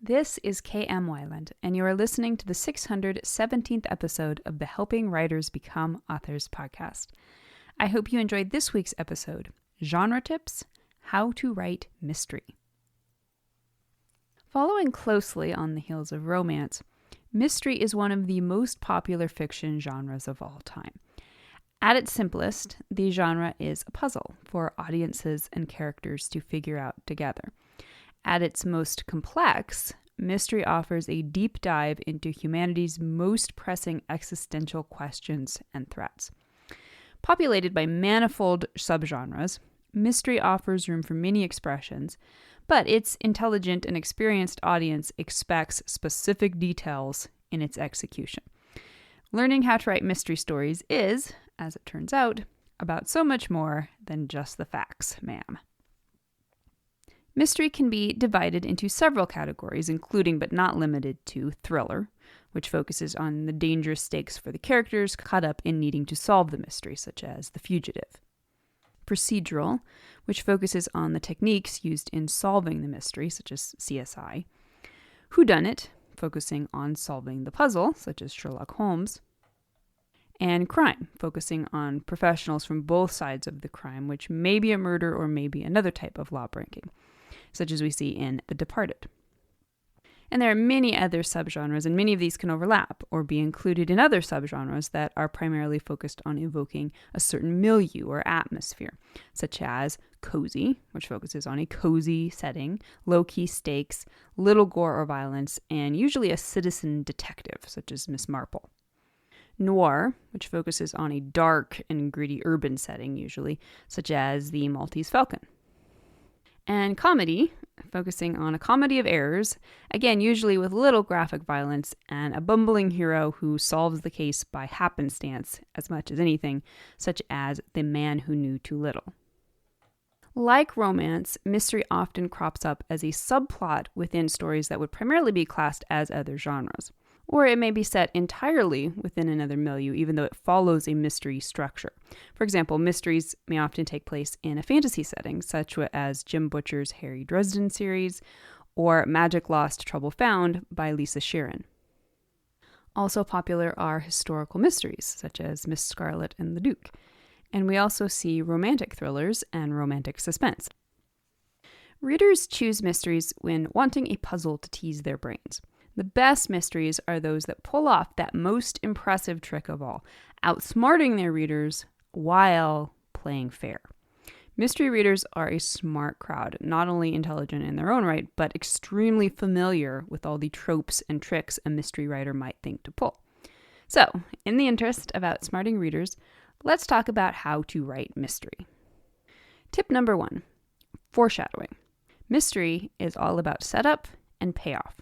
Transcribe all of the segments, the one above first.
This is KM Wyland, and you are listening to the 617th episode of the Helping Writers Become Authors podcast. I hope you enjoyed this week's episode, Genre Tips, How to Write Mystery. Following closely on the heels of romance, mystery is one of the most popular fiction genres of all time. At its simplest, the genre is a puzzle for audiences and characters to figure out together. At its most complex, mystery offers a deep dive into humanity's most pressing existential questions and threats. Populated by manifold subgenres, mystery offers room for many expressions, but its intelligent and experienced audience expects specific details in its execution. Learning how to write mystery stories is, as it turns out, about so much more than just the facts, ma'am. Mystery can be divided into several categories, including but not limited to thriller, which focuses on the dangerous stakes for the characters caught up in needing to solve the mystery, such as The Fugitive. Procedural, which focuses on the techniques used in solving the mystery, such as CSI. Whodunit, focusing on solving the puzzle, such as Sherlock Holmes. And crime, focusing on professionals from both sides of the crime, which may be a murder or may be another type of law-breaking, such as we see in The Departed. And there are many other subgenres, and many of these can overlap or be included in other subgenres that are primarily focused on evoking a certain milieu or atmosphere, such as cozy, which focuses on a cozy setting, low-key stakes, little gore or violence, and usually a citizen detective, such as Miss Marple. Noir, which focuses on a dark and gritty urban setting, usually, such as The Maltese Falcon. And comedy, focusing on a comedy of errors, again, usually with little graphic violence and a bumbling hero who solves the case by happenstance as much as anything, such as The Man Who Knew Too Little. Like romance, mystery often crops up as a subplot within stories that would primarily be classed as other genres. Or it may be set entirely within another milieu, even though it follows a mystery structure. For example, mysteries may often take place in a fantasy setting, such as Jim Butcher's Harry Dresden series, or Magic Lost, Trouble Found by Lisa Sheeran. Also popular are historical mysteries, such as Miss Scarlet and the Duke. And we also see romantic thrillers and romantic suspense. Readers choose mysteries when wanting a puzzle to tease their brains. The best mysteries are those that pull off that most impressive trick of all, outsmarting their readers while playing fair. Mystery readers are a smart crowd, not only intelligent in their own right, but extremely familiar with all the tropes and tricks a mystery writer might think to pull. So, in the interest of outsmarting readers, let's talk about how to write mystery. Tip number 1, foreshadowing. Mystery is all about setup and payoff.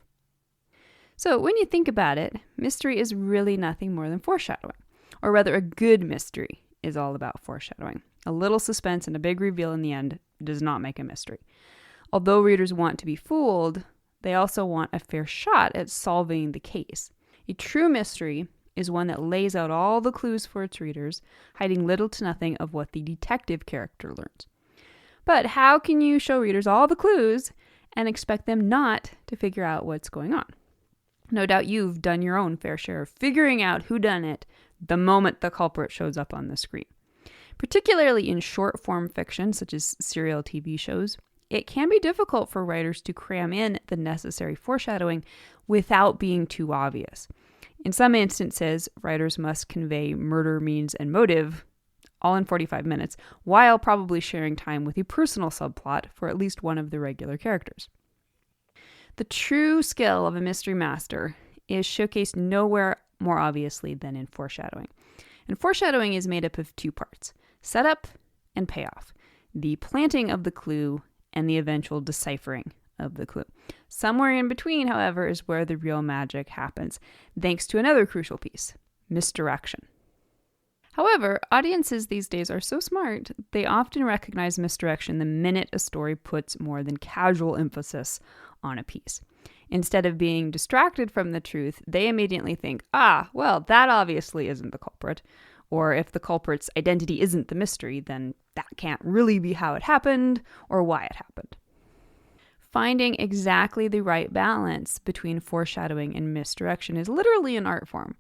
So when you think about it, mystery is really nothing more than foreshadowing. Or rather, a good mystery is all about foreshadowing. A little suspense and a big reveal in the end does not make a mystery. Although readers want to be fooled, they also want a fair shot at solving the case. A true mystery is one that lays out all the clues for its readers, hiding little to nothing of what the detective character learns. But how can you show readers all the clues and expect them not to figure out what's going on? No doubt you've done your own fair share of figuring out whodunit the moment the culprit shows up on the screen. Particularly in short-form fiction, such as serial TV shows, it can be difficult for writers to cram in the necessary foreshadowing without being too obvious. In some instances, writers must convey murder, means, and motive all in 45 minutes, while probably sharing time with a personal subplot for at least one of the regular characters. The true skill of a mystery master is showcased nowhere more obviously than in foreshadowing. And foreshadowing is made up of two parts, setup and payoff, the planting of the clue and the eventual deciphering of the clue. Somewhere in between, however, is where the real magic happens, thanks to another crucial piece, misdirection. However, audiences these days are so smart, they often recognize misdirection the minute a story puts more than casual emphasis on a piece. Instead of being distracted from the truth, they immediately think, well, that obviously isn't the culprit. Or if the culprit's identity isn't the mystery, then that can't really be how it happened or why it happened. Finding exactly the right balance between foreshadowing and misdirection is literally an art form.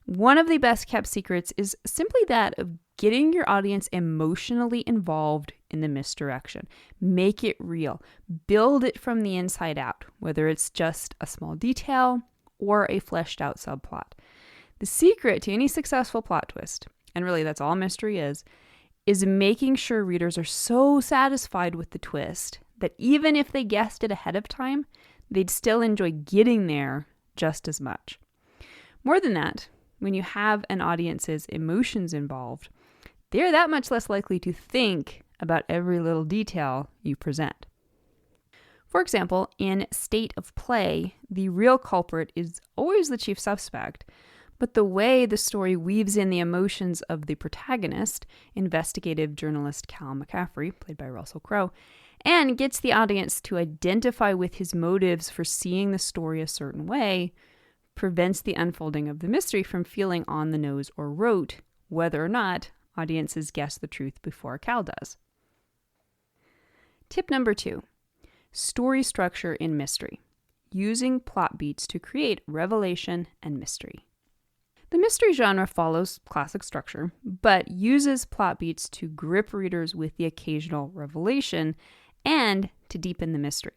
One of the best kept secrets is simply that of getting your audience emotionally involved in the misdirection. Make it real. Build it from the inside out, whether it's just a small detail or a fleshed out subplot. The secret to any successful plot twist, and really that's all mystery is making sure readers are so satisfied with the twist that even if they guessed it ahead of time, they'd still enjoy getting there just as much. More than that, when you have an audience's emotions involved, they're that much less likely to think about every little detail you present. For example, in State of Play, the real culprit is always the chief suspect, but the way the story weaves in the emotions of the protagonist, investigative journalist Cal McCaffrey, played by Russell Crowe, and gets the audience to identify with his motives for seeing the story a certain way, prevents the unfolding of the mystery from feeling on the nose or rote, whether or not audiences guess the truth before Cal does. Tip number 2, story structure in mystery, using plot beats to create revelation and mystery. The mystery genre follows classic structure, but uses plot beats to grip readers with the occasional revelation and to deepen the mystery.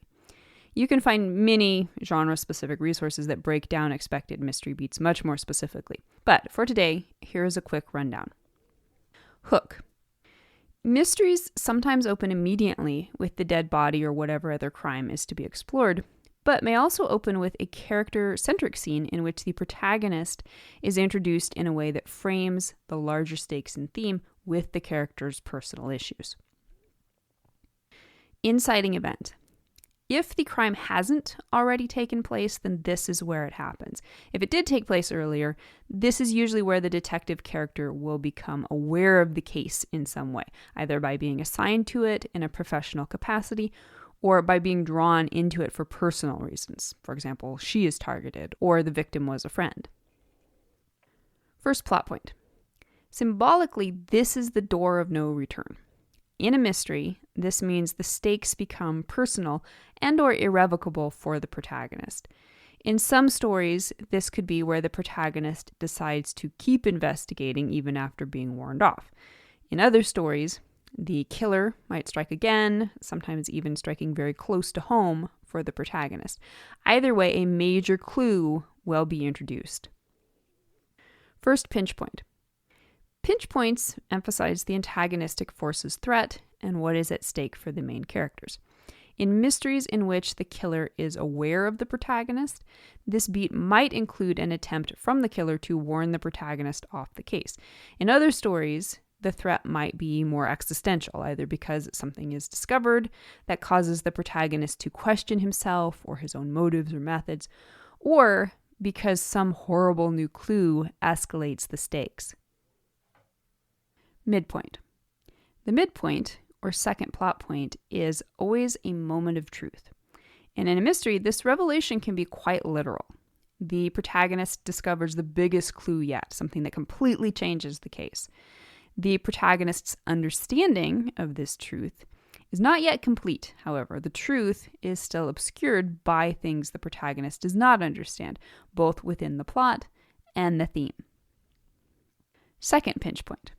You can find many genre-specific resources that break down expected mystery beats much more specifically. But for today, here is a quick rundown. Hook. Mysteries sometimes open immediately with the dead body or whatever other crime is to be explored, but may also open with a character-centric scene in which the protagonist is introduced in a way that frames the larger stakes and theme with the character's personal issues. Inciting event. If the crime hasn't already taken place, then this is where it happens. If it did take place earlier, this is usually where the detective character will become aware of the case in some way, either by being assigned to it in a professional capacity or by being drawn into it for personal reasons. For example, she is targeted or the victim was a friend. First plot point. Symbolically, this is the door of no return. In a mystery, this means the stakes become personal and or irrevocable for the protagonist. In some stories, this could be where the protagonist decides to keep investigating even after being warned off. In other stories, the killer might strike again, sometimes even striking very close to home for the protagonist. Either way, a major clue will be introduced. First pinch point. Pinch points emphasize the antagonistic force's threat and what is at stake for the main characters. In mysteries in which the killer is aware of the protagonist, this beat might include an attempt from the killer to warn the protagonist off the case. In other stories, the threat might be more existential, either because something is discovered that causes the protagonist to question himself or his own motives or methods, or because some horrible new clue escalates the stakes. Midpoint. The midpoint, or second plot point, is always a moment of truth. And in a mystery, this revelation can be quite literal. The protagonist discovers the biggest clue yet, something that completely changes the case. The protagonist's understanding of this truth is not yet complete, however. The truth is still obscured by things the protagonist does not understand, both within the plot and the theme. Second pinch point.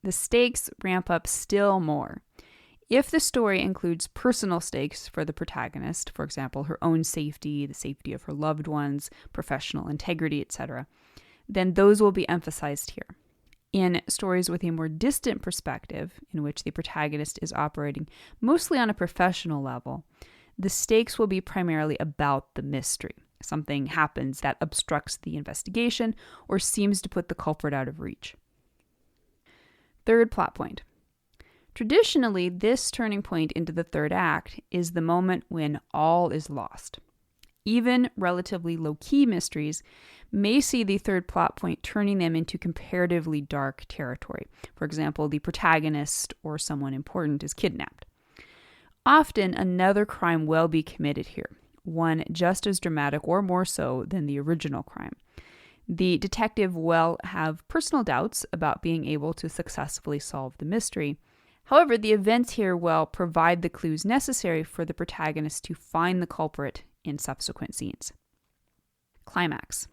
The stakes ramp up still more. If the story includes personal stakes for the protagonist, for example, her own safety, the safety of her loved ones, professional integrity, etc., then those will be emphasized here. In stories with a more distant perspective, in which the protagonist is operating mostly on a professional level, the stakes will be primarily about the mystery. Something happens that obstructs the investigation or seems to put the culprit out of reach. Third plot point. Traditionally, this turning point into the third act is the moment when all is lost. Even relatively low-key mysteries may see the third plot point turning them into comparatively dark territory. For example, the protagonist or someone important is kidnapped. Often, another crime will be committed here, one just as dramatic or more so than the original crime. The detective will have personal doubts about being able to successfully solve the mystery. However, the events here will provide the clues necessary for the protagonist to find the culprit in subsequent scenes. Climax.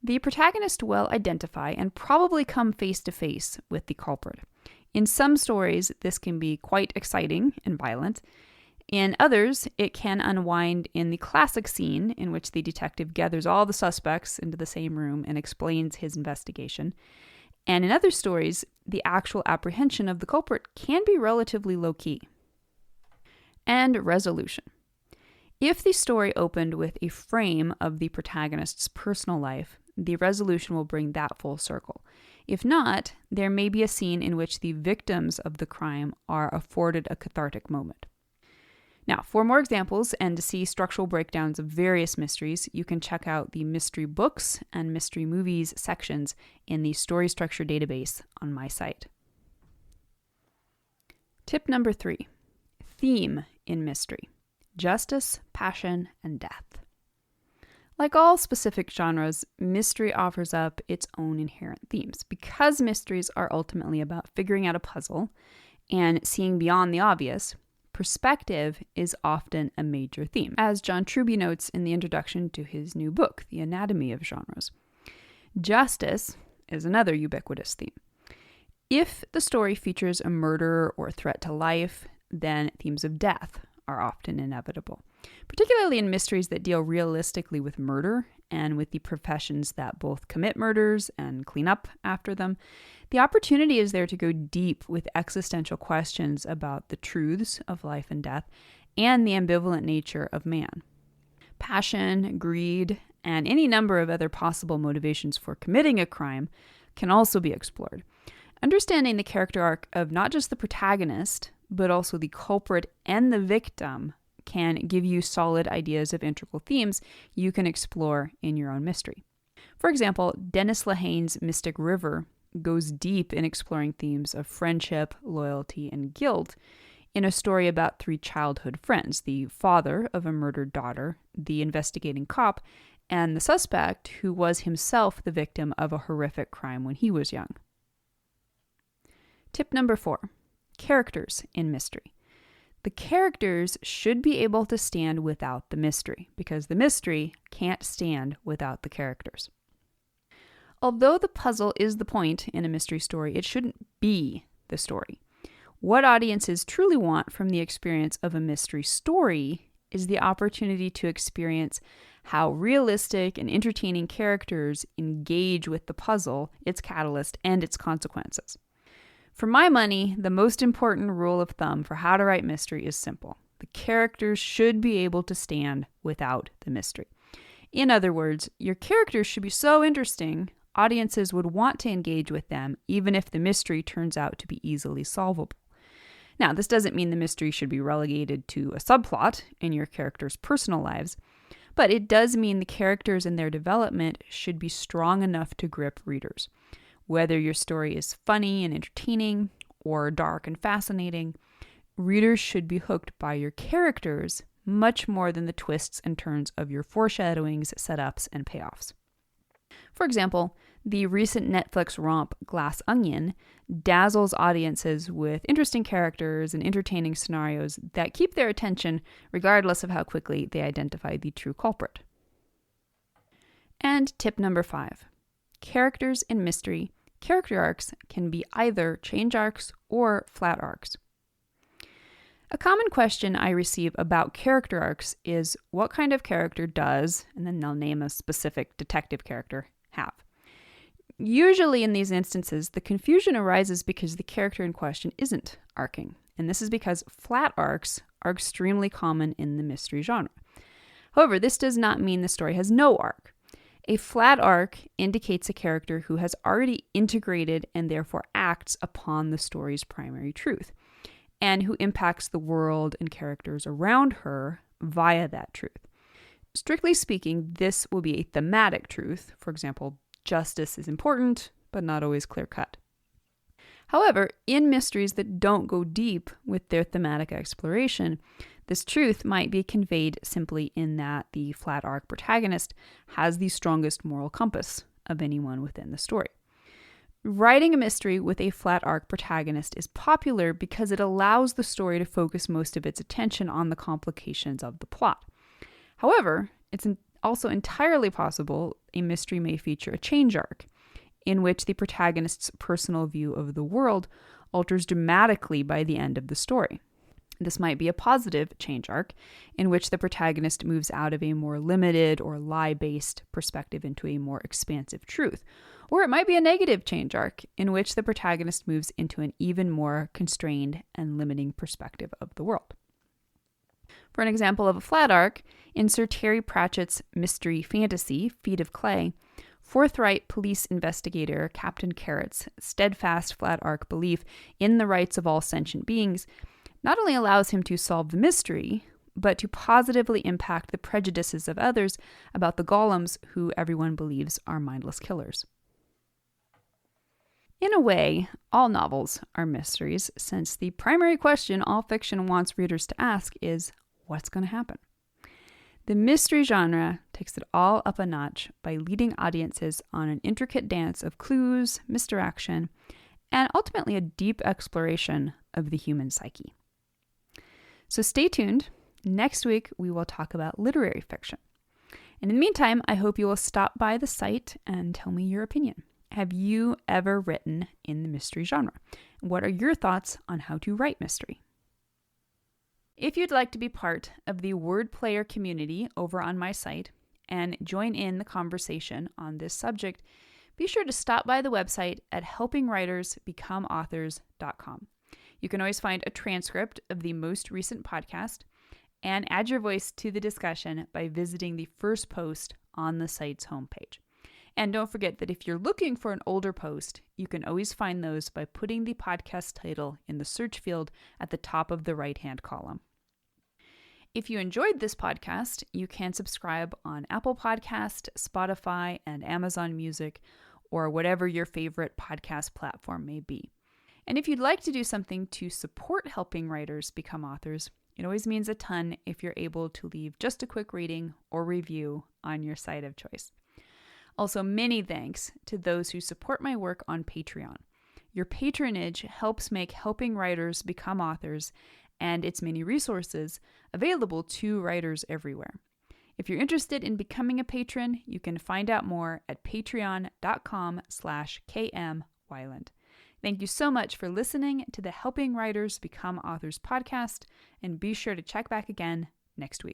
The protagonist will identify and probably come face to face with the culprit. In some stories, this can be quite exciting and violent. In others, it can unwind in the classic scene in which the detective gathers all the suspects into the same room and explains his investigation. And in other stories, the actual apprehension of the culprit can be relatively low-key. And resolution. If the story opened with a frame of the protagonist's personal life, the resolution will bring that full circle. If not, there may be a scene in which the victims of the crime are afforded a cathartic moment. Now, for more examples and to see structural breakdowns of various mysteries, you can check out the mystery books and mystery movies sections in the story structure database on my site. Tip number 3, theme in mystery: justice, passion, and death. Like all specific genres, mystery offers up its own inherent themes. Because mysteries are ultimately about figuring out a puzzle and seeing beyond the obvious, perspective is often a major theme, as John Truby notes in the introduction to his new book, The Anatomy of Genres. Justice is another ubiquitous theme. If the story features a murder or threat to life, then themes of death are often inevitable, particularly in mysteries that deal realistically with murder and with the professions that both commit murders and clean up after them. The opportunity is there to go deep with existential questions about the truths of life and death and the ambivalent nature of man. Passion, greed, and any number of other possible motivations for committing a crime can also be explored. Understanding the character arc of not just the protagonist, but also the culprit and the victim can give you solid ideas of integral themes you can explore in your own mystery. For example, Dennis Lehane's Mystic River goes deep in exploring themes of friendship, loyalty, and guilt in a story about 3 childhood friends: the father of a murdered daughter, the investigating cop, and the suspect who was himself the victim of a horrific crime when he was young. Tip number 4, characters in mystery. The characters should be able to stand without the mystery, because the mystery can't stand without the characters. Although the puzzle is the point in a mystery story, it shouldn't be the story. What audiences truly want from the experience of a mystery story is the opportunity to experience how realistic and entertaining characters engage with the puzzle, its catalyst, and its consequences. For my money, the most important rule of thumb for how to write mystery is simple. The characters should be able to stand without the mystery. In other words, your characters should be so interesting, audiences would want to engage with them, even if the mystery turns out to be easily solvable. Now, this doesn't mean the mystery should be relegated to a subplot in your characters' personal lives, but it does mean the characters and their development should be strong enough to grip readers. Whether your story is funny and entertaining or dark and fascinating, readers should be hooked by your characters much more than the twists and turns of your foreshadowings, setups, and payoffs. For example, the recent Netflix romp Glass Onion dazzles audiences with interesting characters and entertaining scenarios that keep their attention regardless of how quickly they identify the true culprit. And tip number 5. Characters in mystery, character arcs can be either change arcs or flat arcs. A common question I receive about character arcs is what kind of character does, and then they'll name a specific detective character, have. Usually in these instances, the confusion arises because the character in question isn't arcing, and this is because flat arcs are extremely common in the mystery genre. However, this does not mean the story has no arc. A flat arc indicates a character who has already integrated and therefore acts upon the story's primary truth, and who impacts the world and characters around her via that truth. Strictly speaking, this will be a thematic truth. For example, justice is important, but not always clear-cut. However, in mysteries that don't go deep with their thematic exploration, this truth might be conveyed simply in that the flat arc protagonist has the strongest moral compass of anyone within the story. Writing a mystery with a flat arc protagonist is popular because it allows the story to focus most of its attention on the complications of the plot. However, it's also entirely possible a mystery may feature a change arc, in which the protagonist's personal view of the world alters dramatically by the end of the story. This might be a positive change arc, in which the protagonist moves out of a more limited or lie-based perspective into a more expansive truth. Or it might be a negative change arc, in which the protagonist moves into an even more constrained and limiting perspective of the world. For an example of a flat arc, in Sir Terry Pratchett's mystery fantasy, Feet of Clay, forthright police investigator Captain Carrot's steadfast flat arc belief in the rights of all sentient beings not only allows him to solve the mystery, but to positively impact the prejudices of others about the golems who everyone believes are mindless killers. In a way, all novels are mysteries, since the primary question all fiction wants readers to ask is, what's going to happen? The mystery genre takes it all up a notch by leading audiences on an intricate dance of clues, misdirection, and ultimately a deep exploration of the human psyche. So stay tuned. Next week, we will talk about literary fiction. And in the meantime, I hope you will stop by the site and tell me your opinion. Have you ever written in the mystery genre? What are your thoughts on how to write mystery? If you'd like to be part of the word player community over on my site and join in the conversation on this subject, be sure to stop by the website at helpingwritersbecomeauthors.com. You can always find a transcript of the most recent podcast and add your voice to the discussion by visiting the first post on the site's homepage. And don't forget that if you're looking for an older post, you can always find those by putting the podcast title in the search field at the top of the right-hand column. If you enjoyed this podcast, you can subscribe on Apple Podcast, Spotify, and Amazon Music, or whatever your favorite podcast platform may be. And if you'd like to do something to support helping writers become authors, it always means a ton if you're able to leave just a quick rating or review on your site of choice. Also, many thanks to those who support my work on Patreon. Your patronage helps make helping writers become authors and its many resources available to writers everywhere. If you're interested in becoming a patron, you can find out more at patreon.com/kmweiland. Thank you so much for listening to the Helping Writers Become Authors podcast, and be sure to check back again next week.